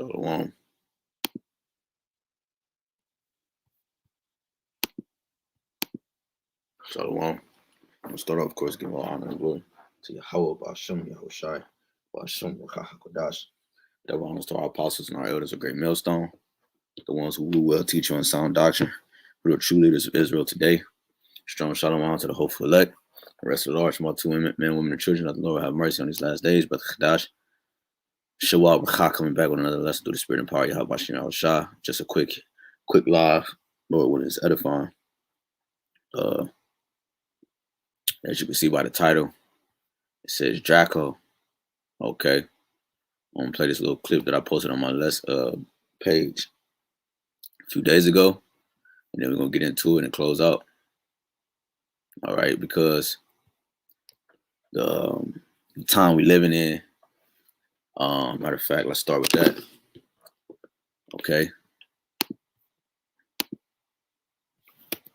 Shalom. Shalom. I'm going to start off, of course, giving all honor and glory to YAHAWAH, BAHASHAM, YAHWASHI, BAHASHAM, HAQADASH. That honors to our apostles and our elders, a great millstone, the ones who will teach you in sound doctrine, who are true leaders of Israel today. Strong shalom to the hopeful elect, the rest of the large multitude men, women, and children, that the Lord have mercy on these last days. Brother HAQADASH, YAHAWAH, BAHA coming back with another lesson through the spirit and power. YAHWASHI, YAHWASHI. Just a quick live, Lord, when it's edifying. As you can see by the title, it says Draco. Okay. I'm gonna play this little clip that I posted on my page a few days ago, and then we're gonna get into it and close out. All right, because the time we living in, matter of fact, let's start with that. Okay.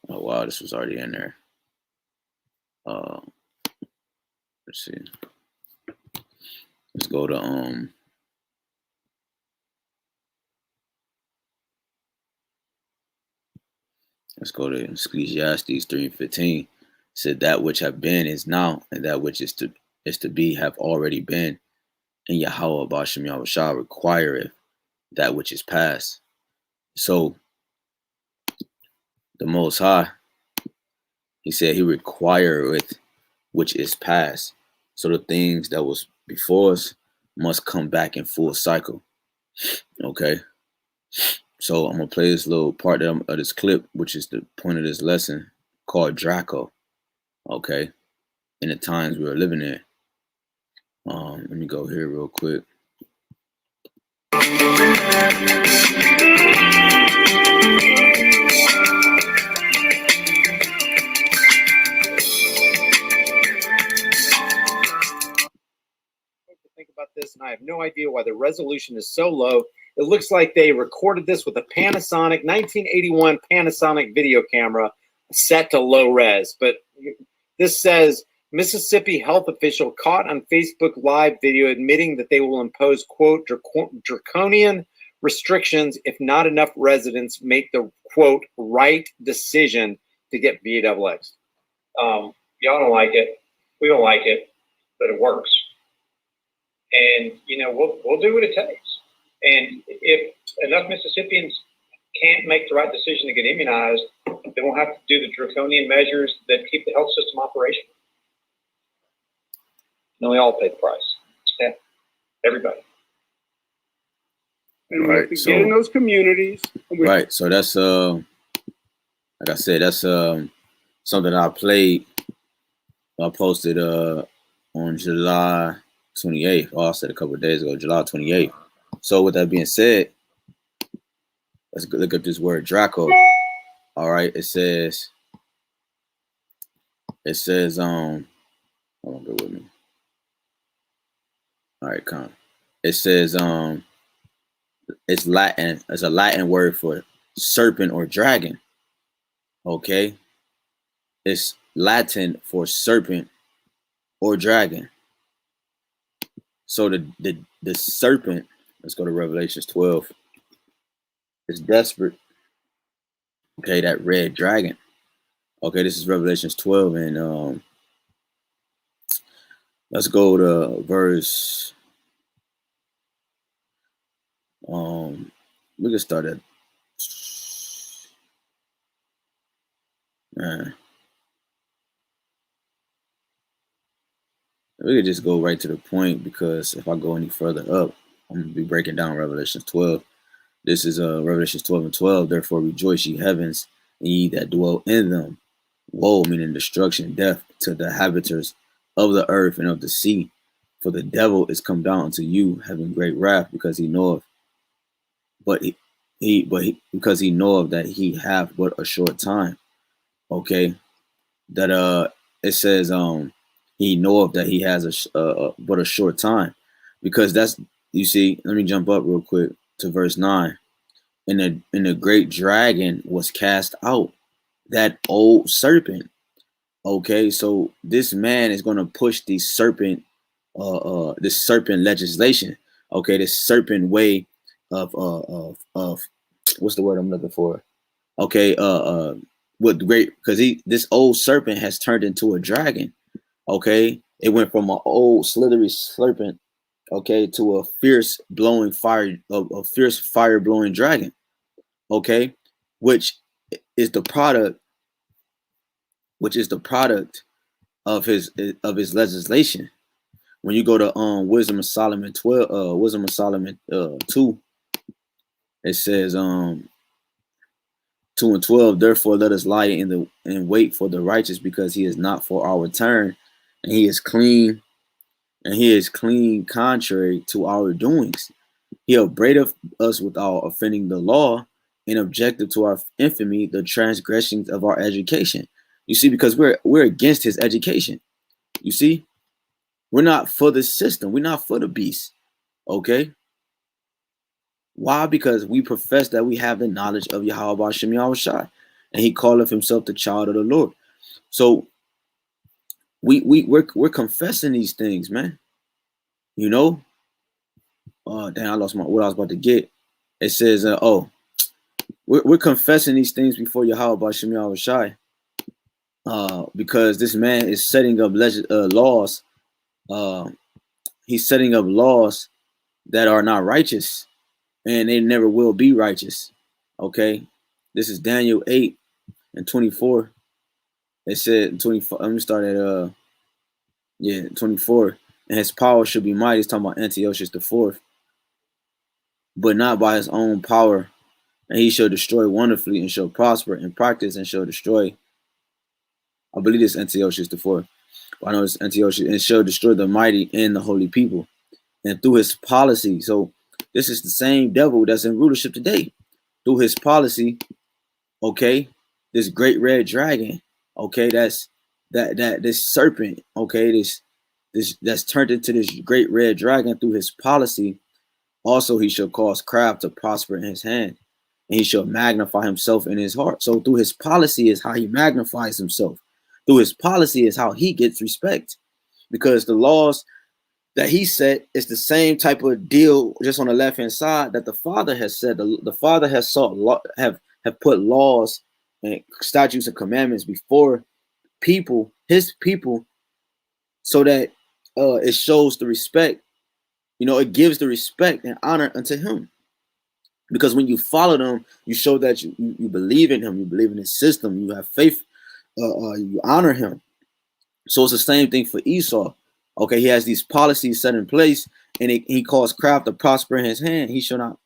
Oh wow, this was already in there. Let's see. Let's go to let's go to Ecclesiastes 3:15. Said that which have been is now, and that which is to be have already been. And YAHAWAH BAHASHAM YAHWASHI requireth that which is past. So the Most High, he said he requireth which is past. So the things that was before us must come back in full cycle. Okay. So I'm gonna play this little part of this clip, which is the point of this lesson, called Draco. Okay. In the times we are living in. Let me go here real quick. Think about this, and I have no idea why the resolution is so low. It looks like they recorded this with a Panasonic 1981 Panasonic video camera set to low res. But this says Mississippi health official caught on Facebook Live video admitting that they will impose, quote, draconian restrictions if not enough residents make the, quote, right decision to get VAXxed. Y'all don't like it. We don't like it, but it works. And, you know, we'll do what it takes. And if enough Mississippians can't make the right decision to get immunized, then we'll have to do the draconian measures that keep the health system operational. And we all pay the price. Yeah, everybody. And we have to get in those communities. Right. So that's like I said, that's something I played. I posted on July 28th. Oh, I said a couple of days ago, July 28th. So with that being said, let's look up this word Draco. All right, it says hold on, go with me. All right, come. It says it's Latin. It's a Latin word for serpent or dragon. Okay, it's Latin for serpent or dragon. So the serpent, let's go to Revelations 12, is desperate. Okay, that red dragon. Okay, this is Revelations 12, and let's go to verse. We can start at. We could just go right to the point, because if I go any further up, I'm going to be breaking down Revelations 12. This is Revelations 12:12. Therefore rejoice, ye heavens, and ye that dwell in them. Woe, meaning destruction, death to the habitants of the earth and of the sea. For the devil is come down to you, having great wrath, because he knoweth, because he knoweth that he hath but a short time. Okay, that it says he knoweth that he has but a short time, because that's, you see, let me jump up real quick to verse 9. And the great dragon was cast out, that old serpent. Okay, so this man is going to push the serpent, this serpent legislation. Okay, this serpent way of what's the word I'm looking for? Okay, with great, because this old serpent has turned into a dragon. Okay, it went from an old slithery serpent, okay, to a fierce blowing fire, a fierce fire blowing dragon. Okay, which is the product, of his legislation. When you go to Wisdom of Solomon 12, Wisdom of Solomon 2, it says 2 and 12, therefore let us lie and wait for the righteous, because he is not for our return, and he is clean, contrary to our doings. He upbraideth us without offending the law, and objective to our infamy, the transgressions of our education. You see, because we're against his education. You see, we're not for the system. We're not for the beast. Okay. Why? Because we profess that we have the knowledge of Yahawah BAHASHAM YAHAWASHI, and he calleth himself the child of the Lord. So we're confessing these things, man. You know. Damn, I lost what I was about to get. It says, we're confessing these things before Yahawah BAHASHAM YAHAWASHI, because this man is setting up laws. He's setting up laws that are not righteous, and they never will be righteous. Okay, this is Daniel 8 and 24. It said 24. Let me start at 24. And his power should be mighty. It's talking about Antiochus IV, but not by his own power. And he shall destroy wonderfully, and shall prosper in practice, and shall destroy. I believe it's Antiochus IV. I know it's Antiochus, and shall destroy the mighty and the holy people. And through his policy, so this is the same devil that's in rulership today. Through his policy, okay, this great red dragon, okay, this serpent, okay, this that's turned into this great red dragon through his policy. Also, he shall cause craft to prosper in his hand, and he shall magnify himself in his heart. So through his policy is how he magnifies himself. Through his policy is how he gets respect, because the laws that he set is the same type of deal, just on the left hand side, that the Father has said. The Father has have put laws and statutes and commandments before people, his people, so that it shows the respect. You know, it gives the respect and honor unto him. Because when you follow them, you show that you believe in him, you believe in his system, you have faith, you honor him. So it's the same thing for Esau. Okay, he has these policies set in place, and he calls craft to prosper in his hand. He shall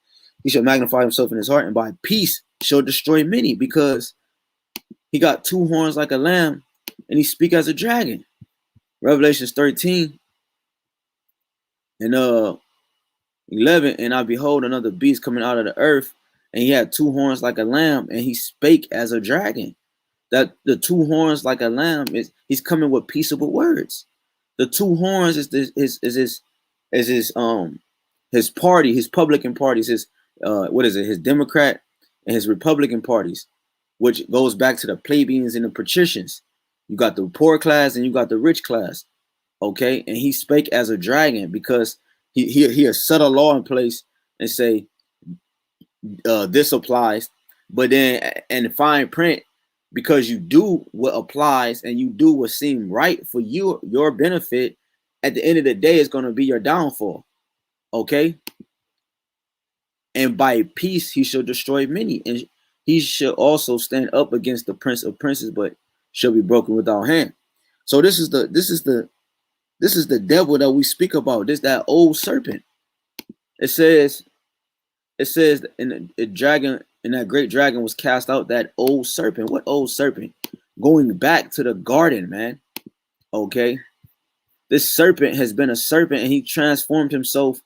magnify himself in his heart, and by peace shall destroy many, because he got two horns like a lamb, and he speak as a dragon. Revelations 13 and 11, and I behold another beast coming out of the earth, and he had two horns like a lamb, and he spake as a dragon. That the two horns like a lamb he's coming with peaceable words. The two horns is his party, his Republican parties, his his Democrat and his Republican parties, which goes back to the plebeians and the patricians. You got the poor class and you got the rich class. Okay, and he spake as a dragon, because he has set a law in place and say this applies, but then in the fine print, because you do what applies and you do what seems right for you, your benefit, at the end of the day, it's going to be your downfall. Okay. And by peace, he shall destroy many, and he shall also stand up against the prince of princes, but shall be broken without hand. So this is the devil that we speak about. That old serpent. It says in the dragon, and that great dragon was cast out, that old serpent. What old serpent? Going back to the garden, man. Okay. This serpent has been a serpent, and he transformed himself.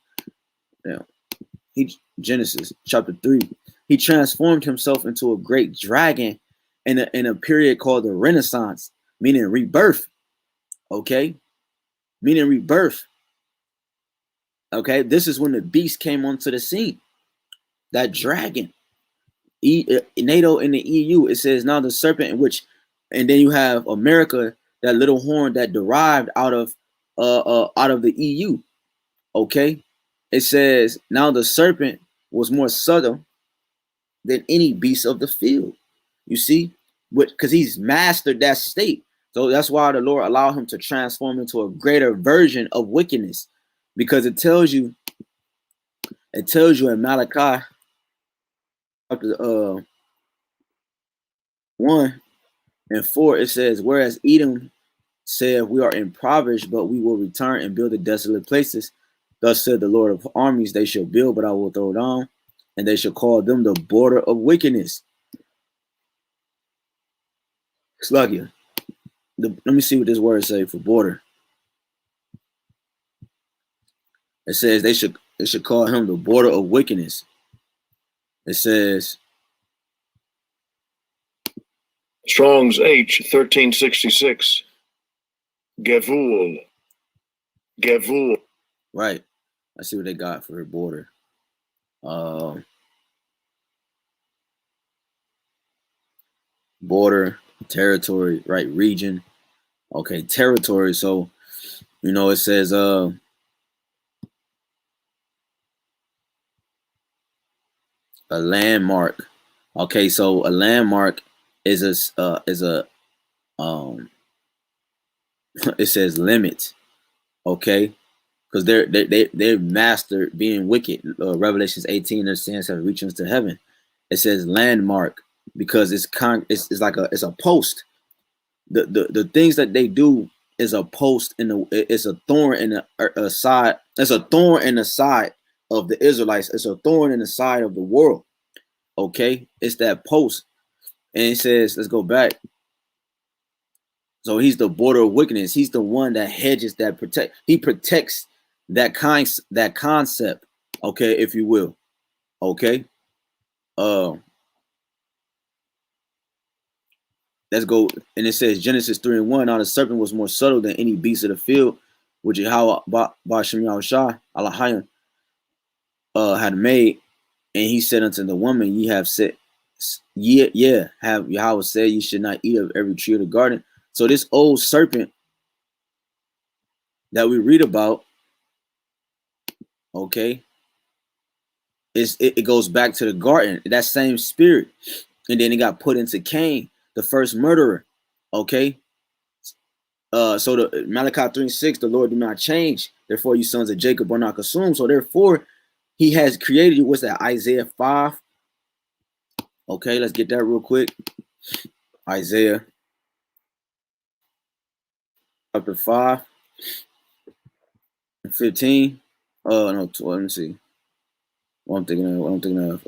Genesis chapter 3. He transformed himself into a great dragon in a period called the Renaissance, meaning rebirth. Okay. Meaning rebirth. Okay. This is when the beast came onto the scene. That dragon. NATO in the EU, it says now the serpent, in which, and then you have America, that little horn that derived out of the EU. Okay, it says now the serpent was more subtle than any beast of the field. You see, because he's mastered that state. So that's why the Lord allowed him to transform into a greater version of wickedness, because it tells you in Malachi chapter 1 and 4, it says, whereas Edom said, we are impoverished, but we will return and build the desolate places. Thus said the Lord of armies, they shall build, but I will throw down, and they shall call them the border of wickedness. Sluggy. Let me see what this word say for border. It says they should call him the border of wickedness. It says Strong's H 1366. Gevul. Gevul. Right. Let's see what they got for border. Border, territory, right? Region. Okay, territory. So, you know, it says a landmark. Okay, so a landmark is a it says limit. Okay, because they're mastered being wicked. Revelations 18, their sins have reached into heaven. It says landmark because it's like a post. The things that they do is a post it's a thorn in a side. It's a thorn in the side of the Israelites. It's a thorn in the side of the world. Okay, it's that post, and it says, let's go back. So he's the border of wickedness. He's the one that hedges, that protect. He protects that concept. Okay, if you will. Okay. Let's go. And it says Genesis 3:1. Now the serpent was more subtle than any beast of the field, which YAHWAH BAHASHAM HALALYAM had made. And he said unto the woman, ye have said, have Yahweh said, you should not eat of every tree of the garden. So this old serpent that we read about, okay, it goes back to the garden, that same spirit. And then it got put into Cain, the first murderer. Okay. So the Malachi 3:6, the Lord do not change. Therefore, you sons of Jacob are not consumed. So therefore, he has created you. What's that? Isaiah 5. Okay, let's get that real quick. Isaiah chapter 5 and 15. No, 12. Let me see. What I'm thinking of.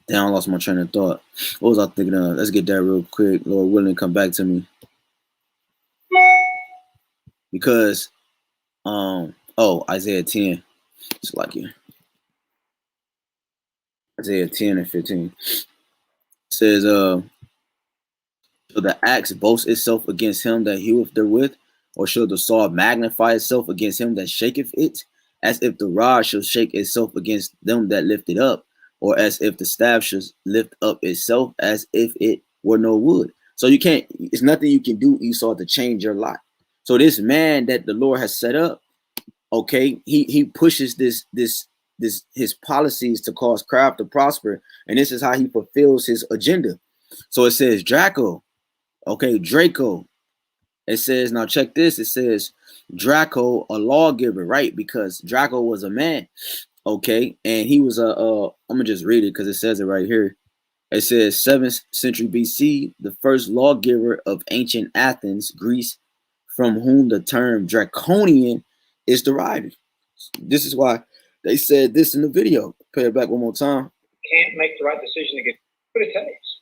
Damn, I lost my train of thought. What was I thinking of? Let's get that real quick. Lord willing, come back to me. Because Isaiah 10. It's like it. Isaiah 10 and 15. It says, shall the axe boast itself against him that heweth therewith, or shall the saw magnify itself against him that shaketh it? As if the rod shall shake itself against them that lift it up, or as if the staff should lift up itself, as if it were no wood. So you can't, it's nothing you can do, Esau, to change your lot. So this man that the Lord has set up, okay, he pushes his policies to cause craft to prosper, and this is how he fulfills his agenda. So it says Draco, okay, Draco. It says, now check this, it says Draco, a lawgiver, right? Because Draco was a man, okay, and he was I'm gonna just read it because it says it right here. It says 7th century BC, the first lawgiver of ancient Athens, Greece, from whom the term draconian is derived. This is why they said this in the video. Play it back one more time. Can't make the right decision to get what it takes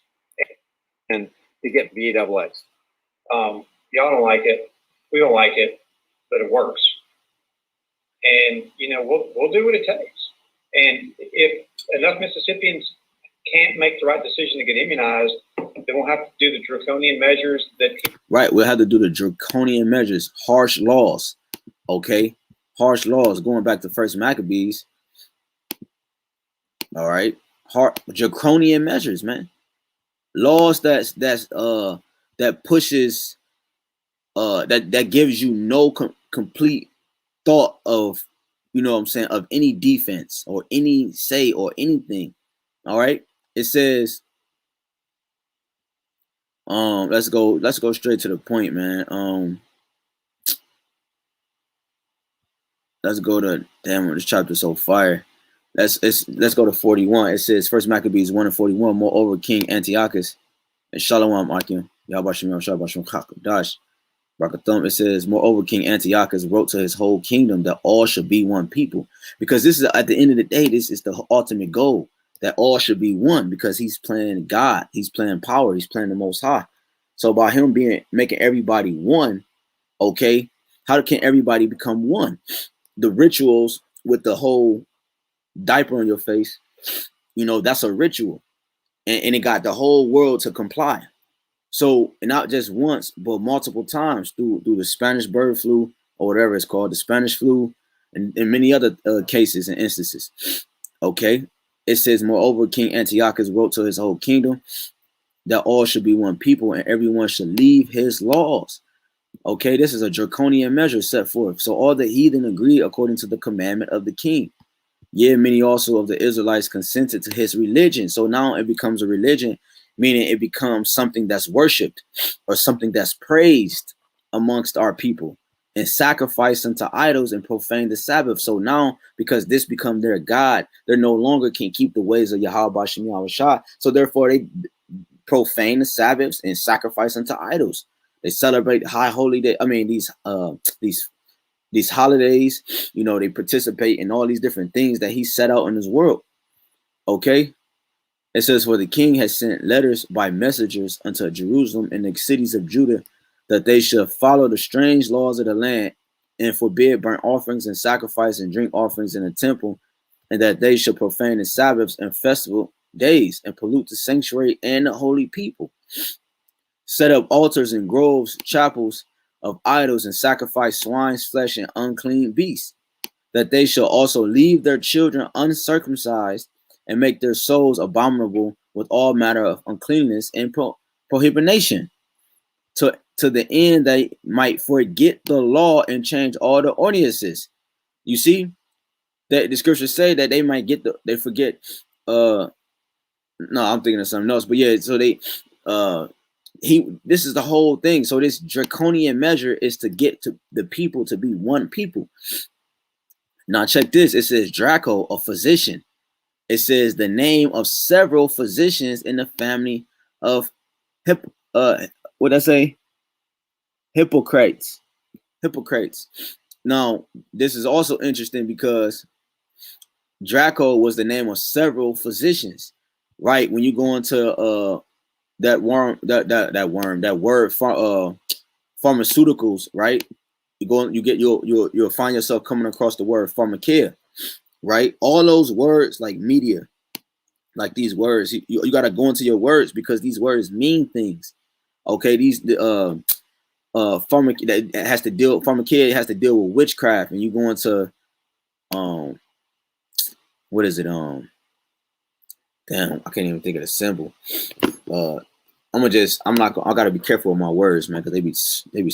and to get BAAs. Y'all don't like it. We don't like it, but it works. And you know, we'll do what it takes. And if enough Mississippians can't make the right decision to get immunized, then we'll have to do the draconian measures that. Right, we'll have to do the draconian measures, harsh laws. Okay, harsh laws. Going back to First Maccabees. All right, draconian measures, man. Laws that pushes that gives you no complete thought of, you know what I'm saying, of any defense or any say or anything. All right. It says, let's go straight to the point, man. Let's go to, damn, this chapter's so fire. Let's go to 41. It says, First Maccabees 1:41. Moreover, King Antiochus and Shalom Akim, YAHAWASHI, HAQADASH, Brakathum. It says, moreover, King Antiochus wrote to his whole kingdom that all should be one people. Because this is, at the end of the day, this is the ultimate goal, that all should be one, because he's playing God, he's playing power, he's playing the Most High. So by him making everybody one, okay, how can everybody become one? The rituals with the whole diaper on your face, you know, that's a ritual, and it got the whole world to comply. So, and not just once, but multiple times through the Spanish bird flu, or whatever it's called, the Spanish flu, and many other cases and instances. Okay, it says, moreover, King Antiochus wrote to his whole kingdom that all should be one people and everyone should leave his laws. Okay, this is a draconian measure set forth. So all the heathen agree according to the commandment of the king. Yeah, many also of the Israelites consented to his religion. So now it becomes a religion, meaning it becomes something that's worshipped or something that's praised amongst our people, and sacrificed unto idols and profane the Sabbath. So now, because this become their God, they no longer can keep the ways of YAHWAH YAHWASHI. So therefore they profane the Sabbaths and sacrifice unto idols. They celebrate high holy day. I mean, these holidays, you know, they participate in all these different things that he set out in his world. Okay. It says, for the king has sent letters by messengers unto Jerusalem and the cities of Judah, that they should follow the strange laws of the land and forbid burnt offerings and sacrifice and drink offerings in the temple, and that they should profane the Sabbaths and festival days and pollute the sanctuary and the holy people, set up altars and groves, chapels of idols, and sacrifice swine's flesh and unclean beasts, that they shall also leave their children uncircumcised and make their souls abominable with all matter of uncleanness and prohibition, to the end they might forget the law and change all the ordinances. You see that the scriptures say that they might they forget. No, I'm thinking of something else, but yeah, so they this is the whole thing. So this draconian measure is to get to the people to be one people. Now check this. It says Draco, a physician. It says the name of several physicians in the family of what I say? Hippocrates. Now, this is also interesting because Draco was the name of several physicians, right? When you go into that word pharmaceuticals, right? You'll find yourself coming across the word pharmakeia, right? All those words, like media, like these words, you got to go into your words, because these words mean things. Okay, these pharmakeia has to deal with witchcraft, and you go into what is it? Damn, I can't even think of the symbol. I gotta be careful with my words, man, because they be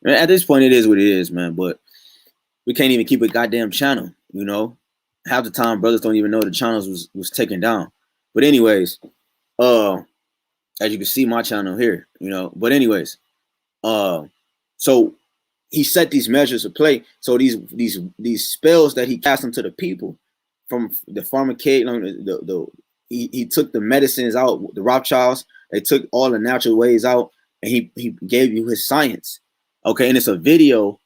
man, at this point it is what it is, man. But we can't even keep a goddamn channel, you know. Half the time brothers don't even know the channels was taken down. But anyways, as you can see my channel here, you know. But anyways, so he set these measures of play. So these spells that he cast into the people from the pharmakeia, he took the medicines out, the RAWCHAAs, they took all the natural ways out, and he gave you his science. Okay, and it's a video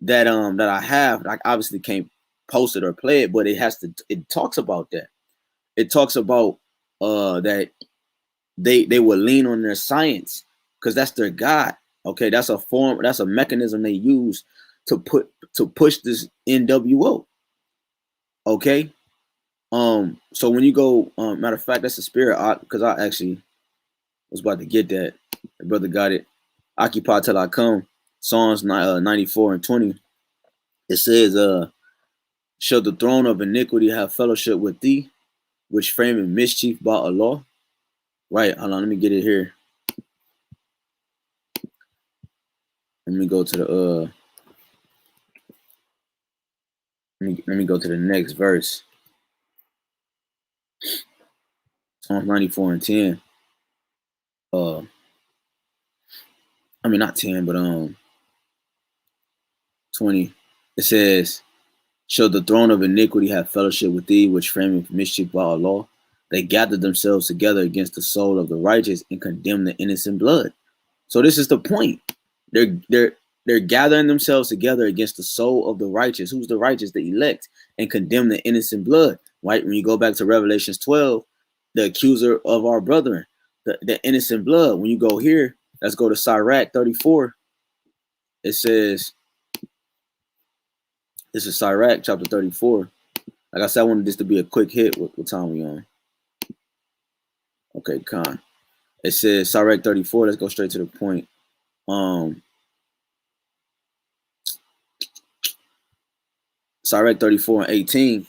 that I have. I obviously can't post it or play it, but it talks about that. It talks about that they will lean on their science because that's their God. Okay, that's a mechanism they use to push this NWO. Okay. So when you go, matter of fact, that's the spirit, because I actually was about to get that. My brother got it. Occupy till I come. Psalms 94:20. It says, shall the throne of iniquity have fellowship with thee, which frame in mischief by a law? Right, hold on, let me get it here. Let me go to the Let me go to the next verse. Psalms 94 and 10. I mean not 10, but 20. It says, shall the throne of iniquity have fellowship with thee, which framing mischief by our law? They gathered themselves together against the soul of the righteous and condemn the innocent blood. So this is the point. They're gathering themselves together against the soul of the righteous. Who's the righteous? The elect, and condemn the innocent blood. Right? When you go back to Revelations 12, the accuser of our brethren, the innocent blood. When you go here, let's go to Sirach 34. It says, this is Sirach chapter 34. Like I said, I wanted this to be a quick hit. What time we on? Okay, con. It says Sirach 34. Let's go straight to the point. Sirach 34 and 18.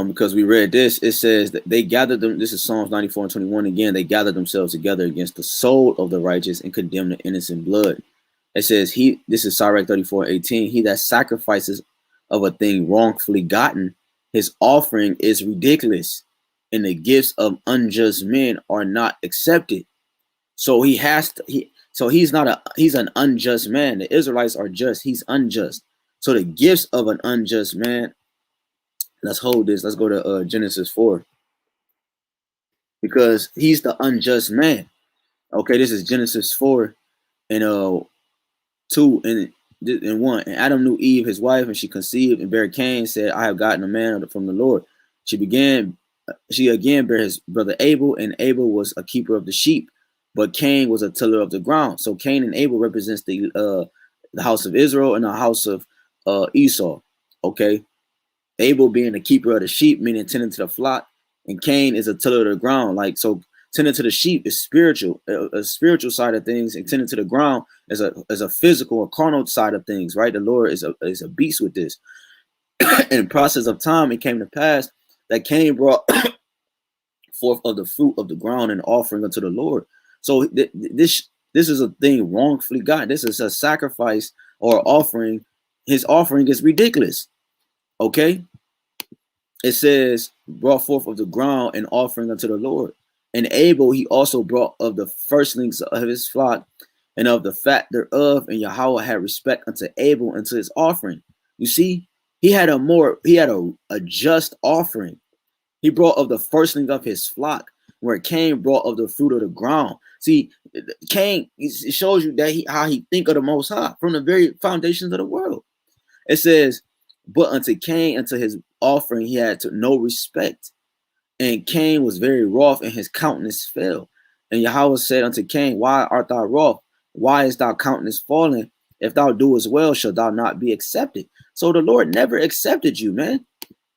Because we read this, it says that they gathered them. This is Psalms 94 and 21 again. They gathered themselves together against the soul of the righteous and condemn the innocent blood. It says this is Sirach 34 and 18. He that sacrifices of a thing wrongfully gotten, his offering is ridiculous, and the gifts of unjust men are not accepted. So he's an unjust man. The Israelites are just, he's unjust. So the gifts of an unjust man, let's hold this. Let's go to Genesis 4. Because he's the unjust man. Okay, this is Genesis 4 and 2 and 1. And Adam knew Eve, his wife, and she conceived and bare Cain, said, I have gotten a man from the Lord. She again bare his brother Abel, and Abel was a keeper of the sheep, but Cain was a tiller of the ground. So Cain and Abel represents the house of Israel and the house of Esau. Okay. Abel being the keeper of the sheep, meaning tending to the flock, and Cain is a tiller of the ground. Like, so tending to the sheep is spiritual, a spiritual side of things, and tending to the ground is a physical or carnal side of things, right? The Lord is a beast with this. In the process of time, it came to pass that Cain brought forth of the fruit of the ground and offering unto the Lord. So this is a thing wrongfully gotten. This is a sacrifice or offering. His offering is ridiculous. Okay, it says brought forth of the ground and offering unto the Lord. And Abel he also brought of the firstlings of his flock and of the fat thereof, and Yahawah had respect unto Abel and to his offering. You see, he had a just offering. He brought of the firstling of his flock, where Cain brought of the fruit of the ground. See, Cain, it shows you that how he think of the Most High from the very foundations of the world. It says, but unto Cain, unto his offering, he had no respect. And Cain was very wroth, and his countenance fell. And Yahweh said unto Cain, why art thou wroth? Why is thy countenance fallen? If thou doest well, shall thou not be accepted? So the Lord never accepted you, man.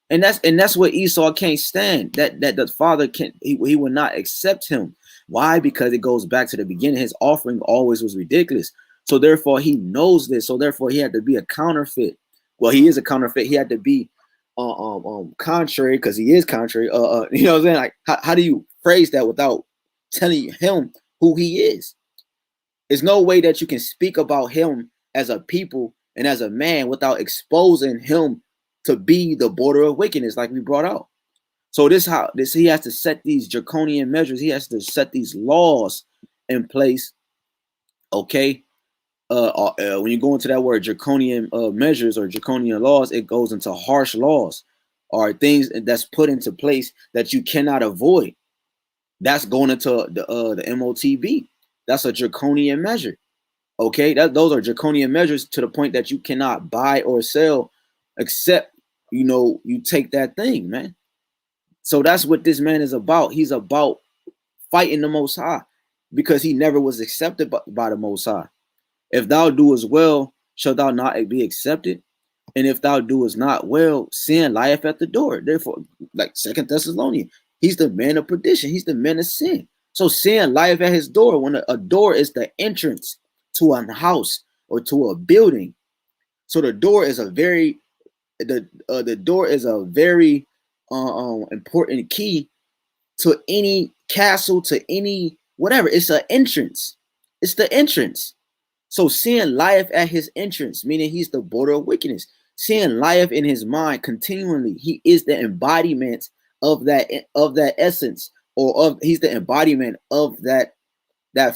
And that's what Esau can't stand. That the father he will not accept him. Why? Because it goes back to the beginning. His offering always was ridiculous. So therefore he knows this. So therefore he had to be a counterfeit. Well, he is a counterfeit. He had to be contrary, because he is contrary. You know what I'm saying? Like, how do you phrase that without telling him who he is? There's no way that you can speak about him as a people and as a man without exposing him to be the border of wickedness, like we brought out. So he has to set these draconian measures. He has to set these laws in place. Okay. When you go into that word draconian measures or draconian laws, it goes into harsh laws or things that's put into place that you cannot avoid. That's going into the MOTB. That's a draconian measure. Okay, those are draconian measures to the point that you cannot buy or sell except you take that thing, man. So that's what this man is about. He's about fighting the Most High because he never was accepted by the Most High. If thou doest well, shall thou not be accepted? And if thou doest not well, sin lieth at the door. Therefore, like 2 Thessalonians, he's the man of perdition. He's the man of sin. So sin lieth at his door. When a door is the entrance to a house or to a building. So the door is a very important key to any castle, to any whatever. It's an entrance. It's the entrance. So sin lieth at his entrance, meaning he's the border of wickedness. Sin lieth in his mind continually. He is the embodiment of that essence, or of he's the embodiment of that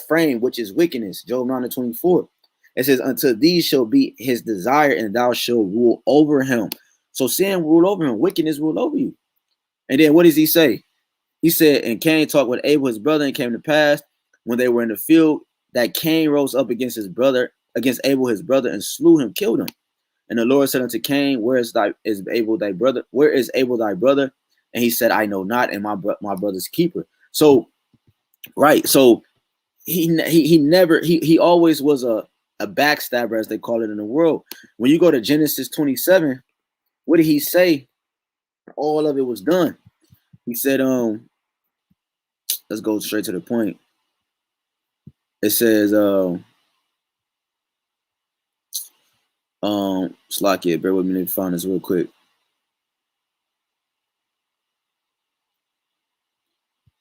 frame, which is wickedness. Job 9:24. It says, until these shall be his desire, and thou shalt rule over him. So sin rule over him, wickedness rule over you. And then what does he say? He said, and Cain talked with Abel his brother, and came to pass when they were in the field that Cain rose up against his brother, against Abel his brother, and slew him, killed him. And the Lord said unto Cain, where is Abel thy brother? Where is Abel thy brother? And he said, I know not, and my brother's keeper. So, right. So he always was a backstabber, as they call it in the world. When you go to Genesis 27, what did he say? All of it was done. He said, let's go straight to the point. It says, Slakia, bear with me, let me find this real quick.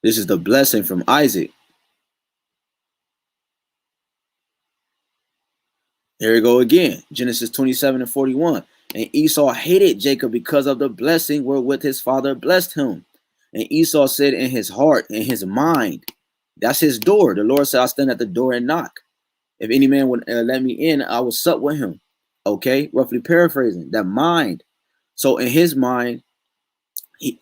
This is the blessing from Isaac. Here we go again. Genesis 27:41. And Esau hated Jacob because of the blessing wherewith his father blessed him. And Esau said in his heart, in his mind, that's his door. The Lord said, I'll stand at the door and knock. If any man would let me in, I will sup with him. Okay, roughly paraphrasing that mind. So in his mind,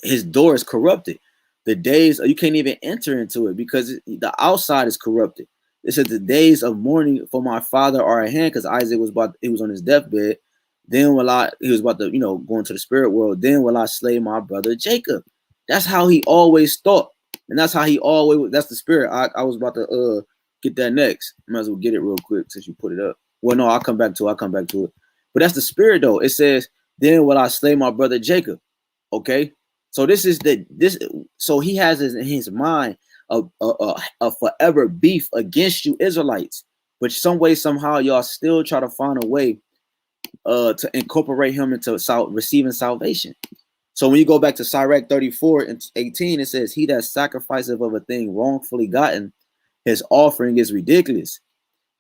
his door is corrupted. The days, you can't even enter into it because the outside is corrupted. It said the days of mourning for my father are at hand, because Isaac was on his deathbed. Then he was about to, go into the spirit world. Then will I slay my brother Jacob. That's how he always thought. And that's how he always, that's the spirit. I was about to get that next. Might as well get it real quick since you put it up. Well, no, I'll come back to it. But that's the spirit though. It says, then will I slay my brother Jacob. Okay. So so he has in his mind a forever beef against you Israelites, but some way, somehow y'all still try to find a way to incorporate him into receiving salvation. So when you go back to Sirach 34:18, it says, he that sacrificeth of a thing wrongfully gotten, his offering is ridiculous,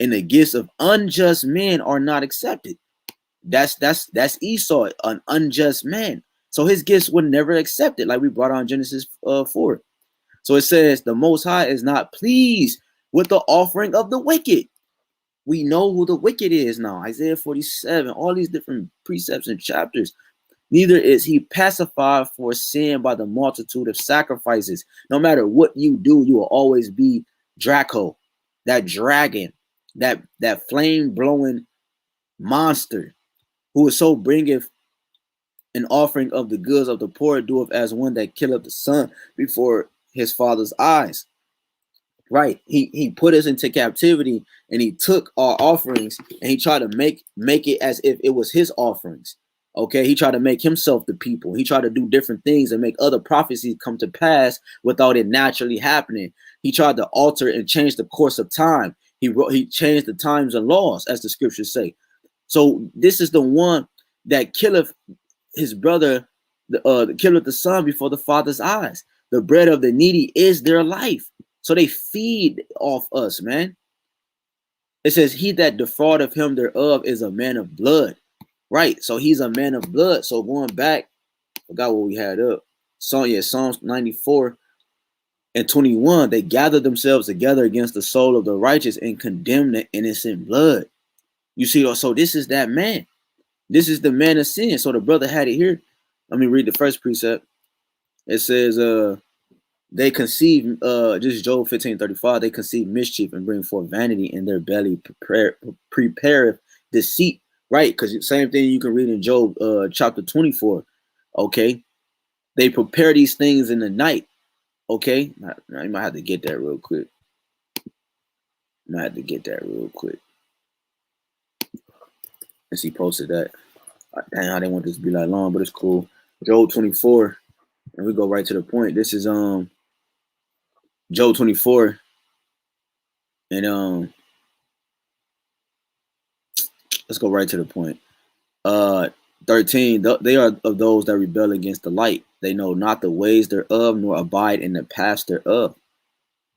and the gifts of unjust men are not accepted. That's Esau, an unjust man. So his gifts were never accepted, like we brought on Genesis 4. So it says, the Most High is not pleased with the offering of the wicked. We know who the wicked is now. Isaiah 47, all these different precepts and chapters. Neither is he pacified for sin by the multitude of sacrifices. No matter what you do, you will always be Draco, that dragon, that flame-blowing monster, who is so bringeth an offering of the goods of the poor, doeth as one that killeth the son before his father's eyes. Right. He put us into captivity, and he took our offerings, and he tried to make it as if it was his offerings. Okay. He tried to make himself the people. He tried to do different things and make other prophecies come to pass without it naturally happening. He tried to alter and change the course of time. He changed the times and laws, as the scriptures say. So this is the one that killeth his brother, killeth the son before the father's eyes. The bread of the needy is their life. So they feed off us, man. It says, he that defraudeth him thereof is a man of blood. Right. So he's a man of blood. So going back, forgot what we had up. Psalms 94:21. They gathered themselves together against the soul of the righteous and condemned the innocent blood. You see, so this is that man. This is the man of sin. So the brother had it here. Let me read the first precept. It says, they conceive, just Job 15:35, they conceive mischief and bring forth vanity in their belly, prepareth deceit. Right? Because same thing you can read in Job chapter 24. Okay. They prepare these things in the night. Okay. I might have to get that real quick. And he posted that. Dang, I didn't want this to be like long, but it's cool. Job 24. And we go right to the point. This is Job 24. And let's go right to the point. 13. They are of those that rebel against the light. They know not the ways thereof, nor abide in the paths thereof.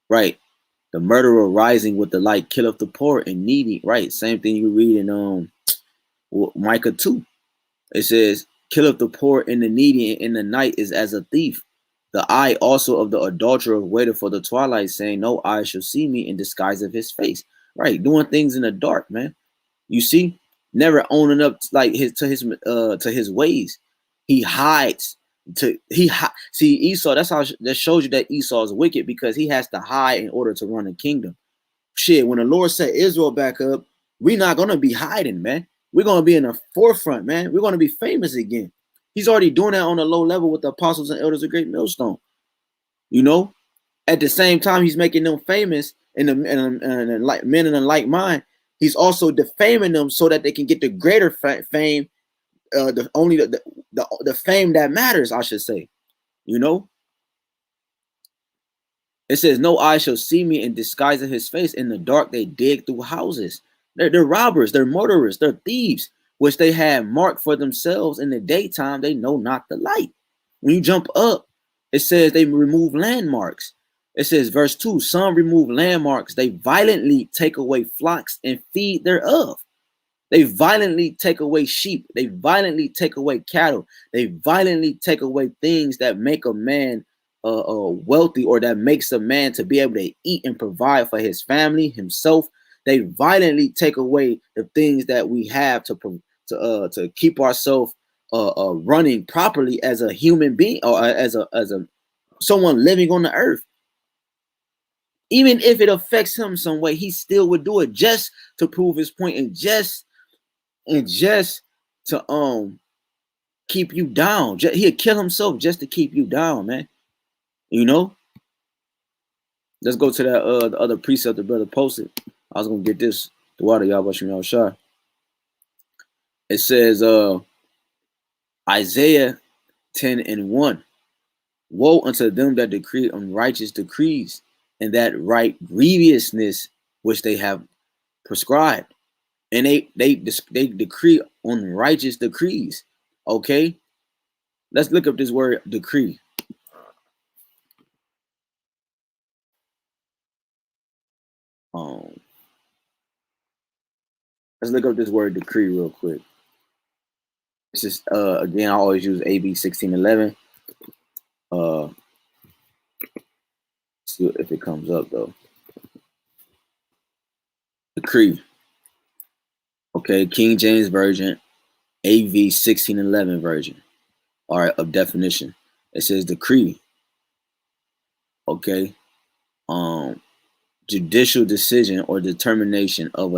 Right. The murderer rising with the light killeth the poor and needy. Right. Same thing you read in Micah 2. It says, killeth the poor and the needy in the night is as a thief. The eye also of the adulterer waited for the twilight, saying, no eye shall see me in disguise of his face. Right, doing things in the dark, man. You see, never owning up like to his ways. He hides. See Esau. That's how that shows you that Esau is wicked, because he has to hide in order to run a kingdom. Shit, when the Lord set Israel back up, we're not gonna be hiding, man. We're gonna be in the forefront, man. We're gonna be famous again. He's already doing that on a low level with the apostles and elders of Great Millstone. You know, at the same time, he's making them famous in the like men in the like mind. He's also defaming them so that they can get the greater fame, the fame that matters, I should say. You know, it says, no eye shall see me in disguise of his face. In the dark, they dig through houses. They're robbers, they're murderers, they're thieves, which they have marked for themselves in the daytime. They know not the light. When you jump up, it says they remove landmarks. It says, verse 2, some remove landmarks. They violently take away flocks and feed thereof. They violently take away sheep. They violently take away cattle. They violently take away things that make a man wealthy, or that makes a man to be able to eat and provide for his family, himself. They violently take away the things that we have to keep ourselves running properly as a human being, or as a someone living on the earth. Even if it affects him some way, he still would do it just to prove his point, and just to keep you down. He'd kill himself just to keep you down, man. You know. Let's go to that the other precept the brother posted. I was gonna get this throughout the YAHWASHI. It says Isaiah 10:1. Woe unto them that decree unrighteous decrees, and that right grievousness which they have prescribed. And they decree unrighteous decrees. Okay, let's look up this word decree. Let's look up this word decree real quick. This is again, I always use AB 1611. See if it comes up though. Decree. Okay, King James Version, AV 1611 version. All right, of definition. It says decree. Okay. Judicial decision or determination of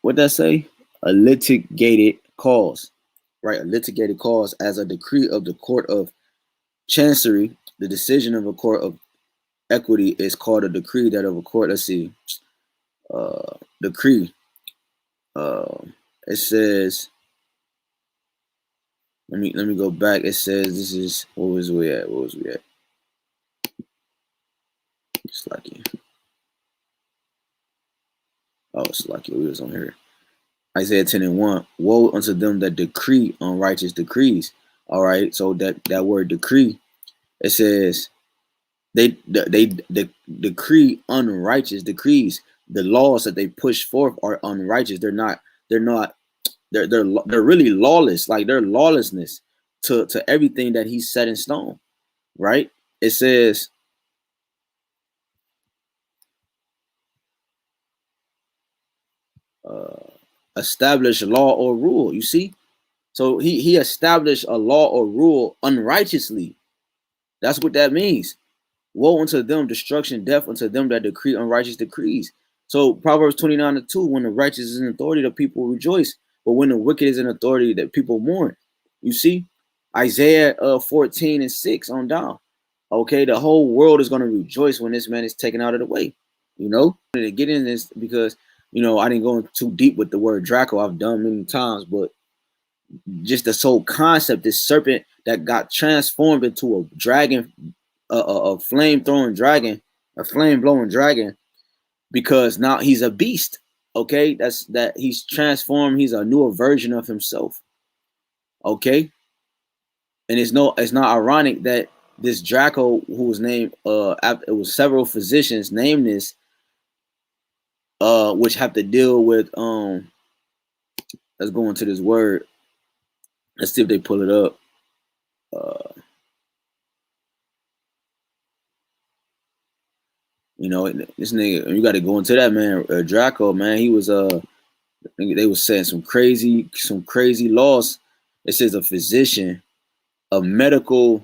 what that say? A litigated cause. Right, a litigated cause as a decree of the court of chancery. The decision of a court of equity is called a decree. That of a court, let's see. Decree. It says, let me go back. It says this is what was we at? It's lucky. Oh, it's lucky we was on here. Isaiah 10:1. Woe unto them that decree unrighteous decrees. All right, so that word decree, it says they decree unrighteous decrees. The laws that they push forth are unrighteous. They're really lawless. Like they're lawlessness to everything that he's set in stone. Right? It says establish law or rule. You see? So he established a law or rule unrighteously. That's what that means. Woe unto them, destruction, death unto them that decree unrighteous decrees. So Proverbs 29:2, when the righteous is in authority, the people rejoice. But when the wicked is in authority, that people mourn. You see? Isaiah 14:6 on down. Okay, the whole world is going to rejoice when this man is taken out of the way. You know? To get in this because, you know, I didn't go too deep with the word Draco. I've done many times, but just the whole concept, this serpent that got transformed into a dragon, a flame-throwing dragon, a flame-blowing dragon, because now he's a beast. Okay, that he's transformed. He's a newer version of himself. Okay, and it's not ironic that this Draco, who was named, it was several physicians named this, which have to deal with let's go into this word. Let's see if they pull it up. You know, this nigga, you got to go into that, man. Draco, man, he was they was saying some crazy laws. It says a physician, a medical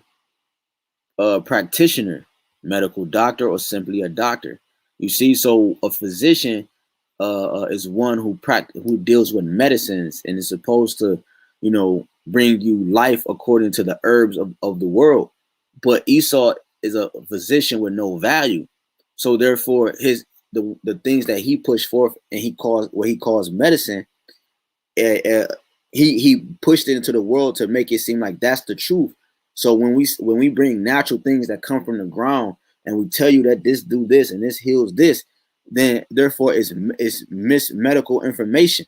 practitioner, medical doctor, or simply a doctor. You see, so a physician is one who deals with medicines and is supposed to, you know, bring you life according to the herbs of the world. But Esau is a physician with no value. So therefore, the things that he pushed forth and he calls medicine, he pushed it into the world to make it seem like that's the truth. So when we bring natural things that come from the ground and we tell you that this do this and this heals this, then therefore it's medical information.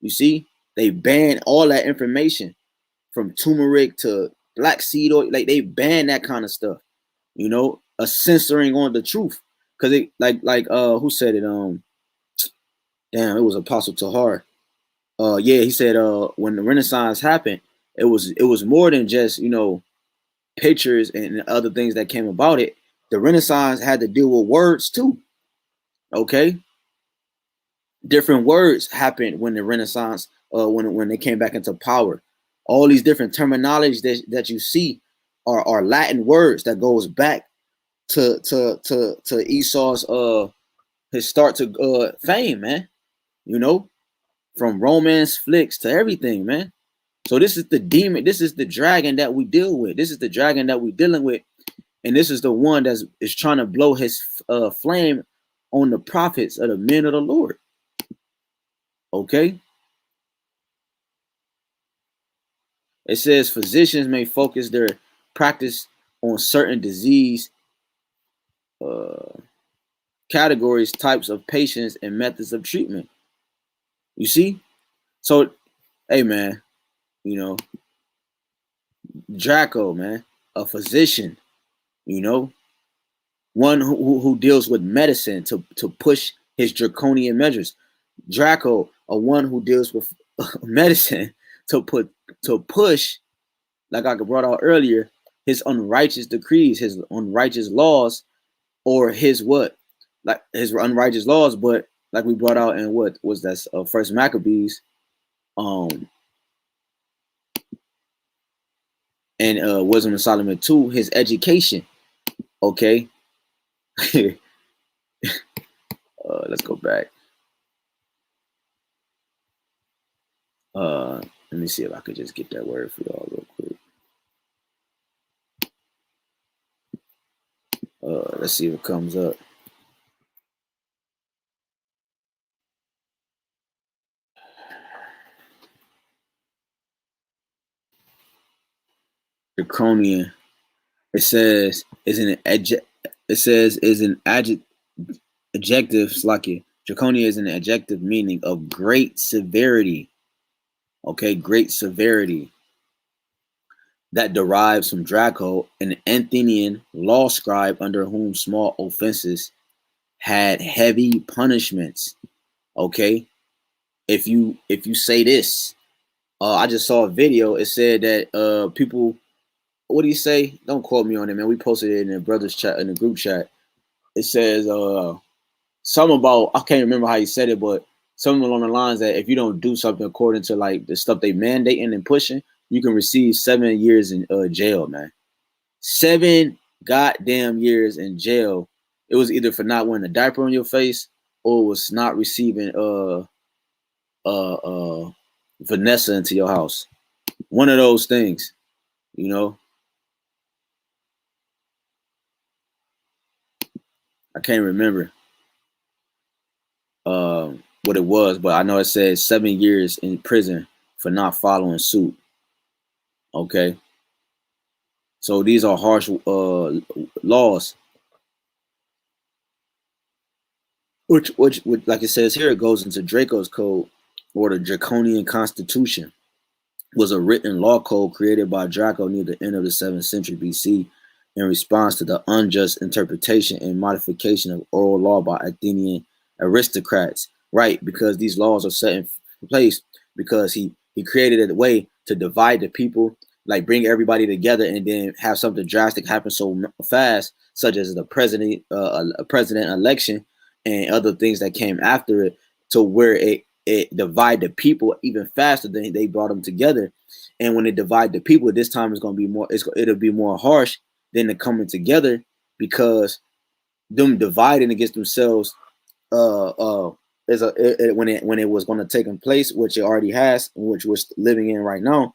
You see, they ban all that information from turmeric to black seed oil. Like they ban that kind of stuff. You know, a censoring on the truth. Cause it like who said it? Damn, it was Apostle Tahar. Yeah, he said when the Renaissance happened, it was more than just, you know, pictures and other things that came about it. The Renaissance had to deal with words too. Okay, different words happened when the Renaissance, when they came back into power. All these different terminologies that you see are Latin words that goes back to Esau's his start to fame, man. You know, from romance flicks to everything, man. So this is the demon. This is the dragon that we deal with. This is the dragon that we're dealing with, and this is the one that is trying to blow his flame on the prophets of the men of the Lord. Okay. It says physicians may focus their practice on certain disease categories, types of patients, and methods of treatment. You see? So, hey, man, you know, Draco, man, a physician, you know, one who deals with medicine to push his draconian measures. Draco, a one who deals with medicine to push, like I brought out earlier, his unrighteous decrees, his unrighteous laws, or his what? Like his unrighteous laws, but like we brought out in what was that First Maccabees, and Wisdom of Solomon 2, his education. Okay. Let's go back. Let me see if I could just get that word for y'all real quick. Let's see if it comes up. Draconian. It says is an adjective. Slacky. Draconian is an adjective meaning of great severity. Okay, great severity. That derives from Draco, an Athenian law scribe under whom small offenses had heavy punishments. Okay, if you say this, I just saw a video. It said that people, what do you say? Don't quote me on it, man. We posted it in the brothers chat, in the group chat. It says something about, I can't remember how you said it, but something along the lines that if you don't do something according to like the stuff they mandating and pushing, you can receive 7 years in jail, man. 7 goddamn years in jail. It was either for not wearing a diaper on your face or it was not receiving Vanessa into your house. One of those things, you know. I can't remember what it was, but I know it says 7 years in prison for not following suit. Okay. So these are harsh laws. Which, like it says here, it goes into Draco's code, or the Draconian Constitution, was a written law code created by Draco near the end of the 7th century BC in response to the unjust interpretation and modification of oral law by Athenian aristocrats. Right, because these laws are set in place because he created a way to divide the people, like bring everybody together and then have something drastic happen so fast, such as the president, a president election and other things that came after it, to where it divide the people even faster than they brought them together. And when it divide the people, this time it's going to be more, it'll be more harsh than the coming together, because them dividing against themselves is when it was going to take in place, which it already has, which we're living in right now.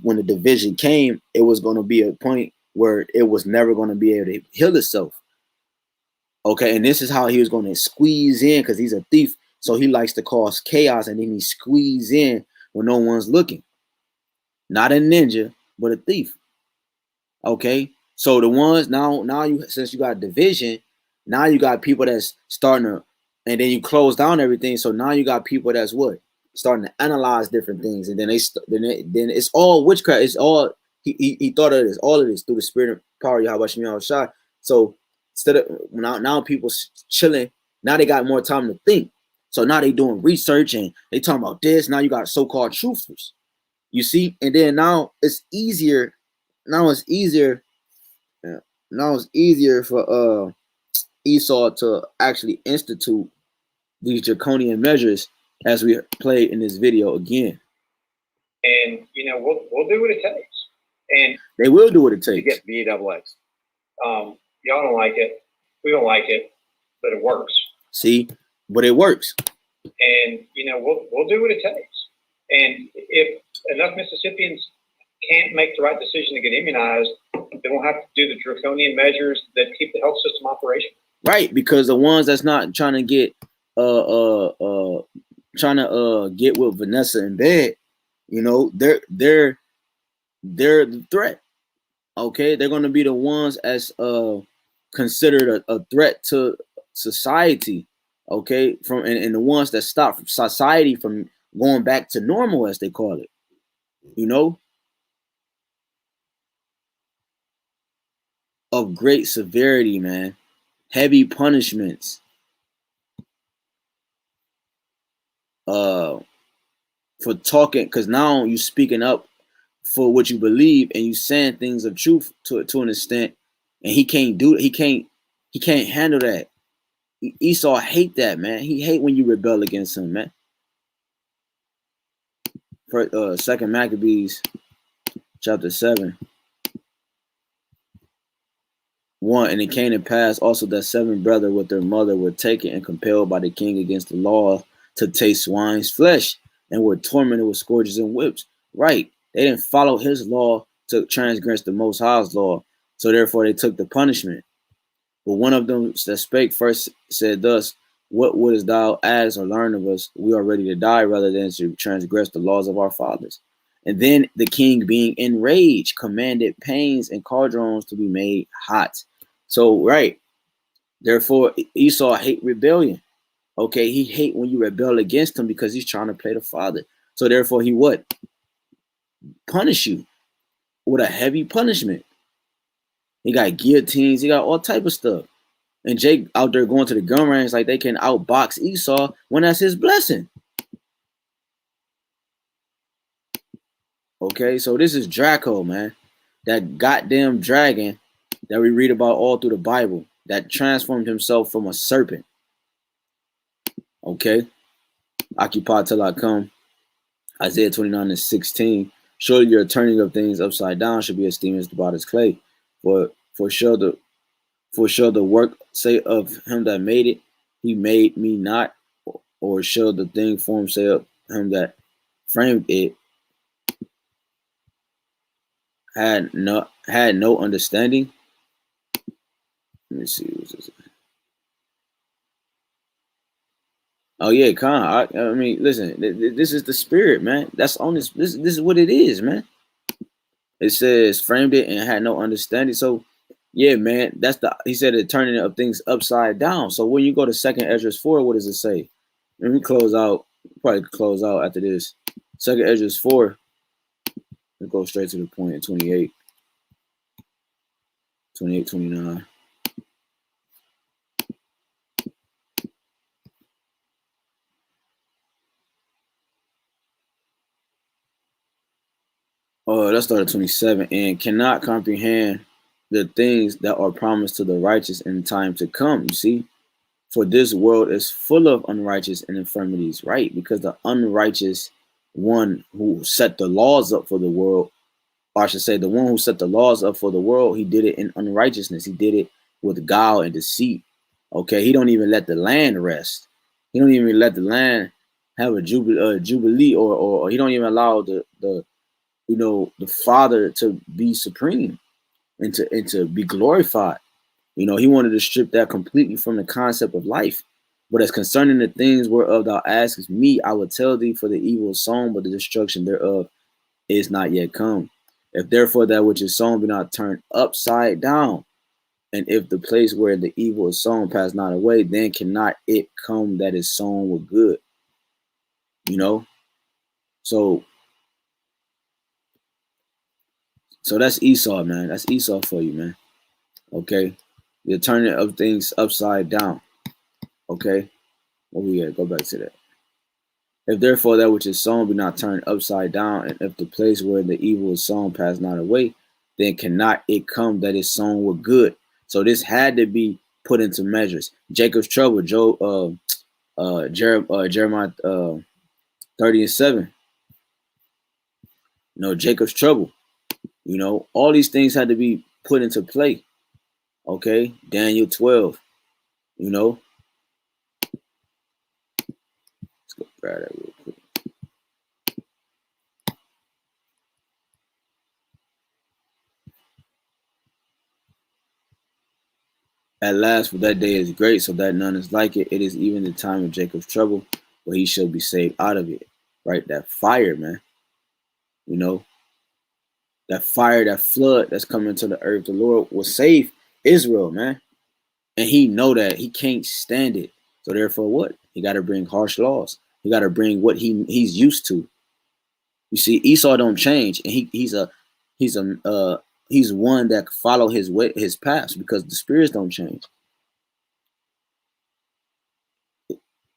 When the division came, it was going to be a point where it was never going to be able to heal itself. Okay, and this is how he was going to squeeze in, because he's a thief, so he likes to cause chaos, and then he squeeze in when no one's looking. Not a ninja, but a thief. Okay, so the ones now you, since you got division, now you got people that's starting to, and then you close down everything. So now you got people that's what, starting to analyze different things, and then then it's all witchcraft. It's all he thought of this, all of this through the spirit and power of YAHAWASHI. So instead of now people chilling, now they got more time to think. So now they doing research and they talking about this. Now you got so-called truthers, you see, and then now it's easier. Now it's easier. Now it's easier for Esau to actually institute these draconian measures, as we played in this video again. And you know, we'll do what it takes. And they will do what it takes to get BAXX. Y'all don't like it. We don't like it, but it works. See, but it works. And you know, we'll do what it takes. And if enough Mississippians can't make the right decision to get immunized, then we'll have to do the draconian measures that keep the health system operational. Right, because the ones that's not trying to get get with Vanessa in bed, you know, they're the threat. Okay, they're going to be the ones as considered a threat to society. Okay, and the ones that stop society from going back to normal, as they call it. You know, of great severity, man. Heavy punishments. For talking, because now you speaking up for what you believe, and you saying things of truth to an extent, and he can't do it. He can't handle that. Esau hate that, man. He hate when you rebel against him, man. For Second Maccabees, chapter 7. 1, and it came to pass also that 7 brethren with their mother were taken and compelled by the king against the law to taste swine's flesh, and were tormented with scourges and whips. Right. They didn't follow his law to transgress the Most High's law, so therefore they took the punishment. But one of them that spake first said thus, what wouldst thou ask or learn of us? We are ready to die rather than to transgress the laws of our fathers. And then the king, being enraged, commanded pains and cauldrons to be made hot. So, right. Therefore, Esau hate rebellion. Okay, he hate when you rebel against him, because he's trying to play the father. So therefore, he what? Punish you with a heavy punishment. He got guillotines. He got all type of stuff. And Jake out there going to the gun range like they can outbox Esau when that's his blessing. Okay, so this is Draco, man. That goddamn dragon that we read about all through the Bible that transformed himself from a serpent. Okay, occupy till I come. Isaiah 29:16. Surely your turning of things upside down should be esteemed as the potter's clay. For sure the work say of him that made it, he made me not, or shall the thing form say of him that framed it, had no understanding. Let me see. What's this? Oh yeah, Khan. I mean, listen. This is the spirit, man. That's on this. This is what it is, man. It says framed it and had no understanding. So, yeah, man. He said it turning of things upside down. So when you go to 2nd Esdras 4, what does it say? Let me close out. Probably close out after this. 2nd Esdras 4. Let's go straight to the point in 28, 29. Let's start at 27. And cannot comprehend the things that are promised to the righteous in time to come. You see, for this world is full of unrighteous and infirmities, right? Because the unrighteous one who set the laws up for the world, or I should say, the one who set the laws up for the world, he did it in unrighteousness. He did it with guile and deceit. Okay, he don't even let the land rest. He don't even let the land have a jubilee, or he don't even allow the the Father to be supreme and to be glorified. You know, he wanted to strip that completely from the concept of life. But as concerning the things whereof thou askest me, I will tell thee, for the evil is sown, but the destruction thereof is not yet come. If therefore that which is sown be not turned upside down, and if the place where the evil is sown pass not away, then cannot it come that is sown with good. You know, so that's Esau, man. That's Esau for you, man. Okay, the turning of things upside down. Okay, what we got? Go back to that. If therefore that which is sown be not turned upside down, and if the place where the evil is sown pass not away, then cannot it come that is sown with good. So this had to be put into measures. Jacob's trouble, Jeremiah 30:7. You know, Jacob's trouble. You know, all these things had to be put into play. Okay, Daniel 12. You know, let's go grab that real quick. At last, for that day is great, so that none is like it. It is even the time of Jacob's trouble, but he shall be saved out of it. Right? That fire, man. You know, that fire, that flood that's coming to the earth. The Lord will save Israel, man. And he know that he can't stand it. So therefore, what? He got to bring harsh laws. He got to bring what he's used to. You see, Esau don't change, and he's one that follow his way, his paths, because the spirits don't change.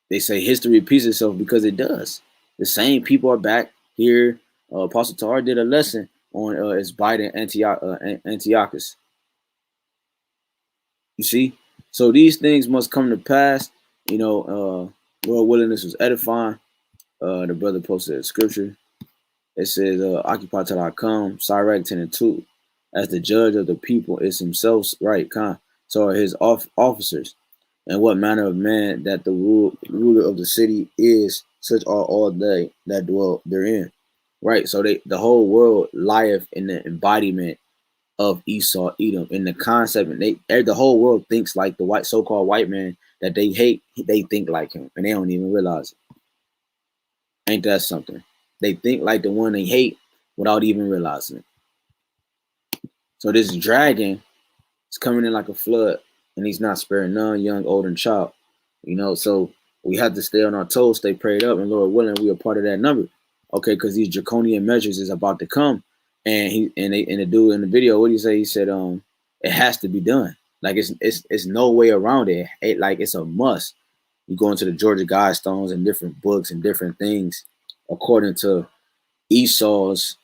They say history repeats itself because it does. The same people are back here. Apostle Tar did a lesson on it's Biden Antiochus. You see, so these things must come to pass. You know, Lord willing, this was edifying. The brother posted a scripture. It says, occupy.com, Sirach 10:2. As the judge of the people is himself, right? So are his officers. And what manner of man that the ruler of the city is, such are all they that dwell therein. Right. So the whole world lieth in the embodiment of Esau, Edom, in the concept, and the whole world thinks like the so-called white man that they hate. They think like him, and they don't even realize it. Ain't that something? They think like the one they hate without even realizing it. So this dragon is coming in like a flood, and he's not sparing none, young, old, and child. You know, so we have to stay on our toes, stay prayed up, and Lord willing, we are part of that number. Okay, because these draconian measures is about to come. And the dude in the video, what did he say? He said, it has to be done. Like it's no way around it. Like it's a must. You go into the Georgia Guidestones and different books and different things according to Esau's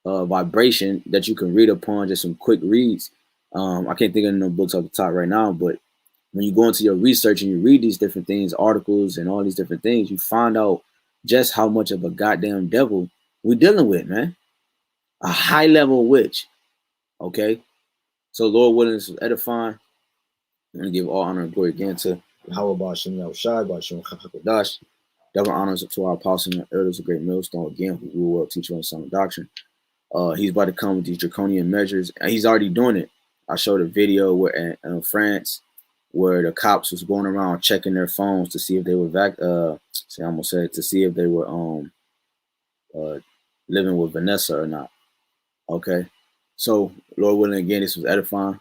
vibration that you can read upon, just some quick reads. I can't think of no books off the top right now, but when you go into your research and you read these different things, articles and all these different things, you find out just how much of a goddamn devil we're dealing with, man. A high level witch. Okay. So Lord willing, this was edifying. I'm going to give all honor and glory again to YAHAWAH, BAHASHAM, YAHAWASHI, HAQADASH. Double honors to our apostles and elders of great millstone again, who will teach us sound doctrine. He's about to come with these draconian measures. He's already doing it. I showed a video where in France, where the cops was going around checking their phones to see if they were to see if they were living with Vanessa or not. Okay. So Lord willing, again, this was edifying.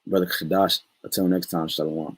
Brother Kadash. Until next time, Shalom.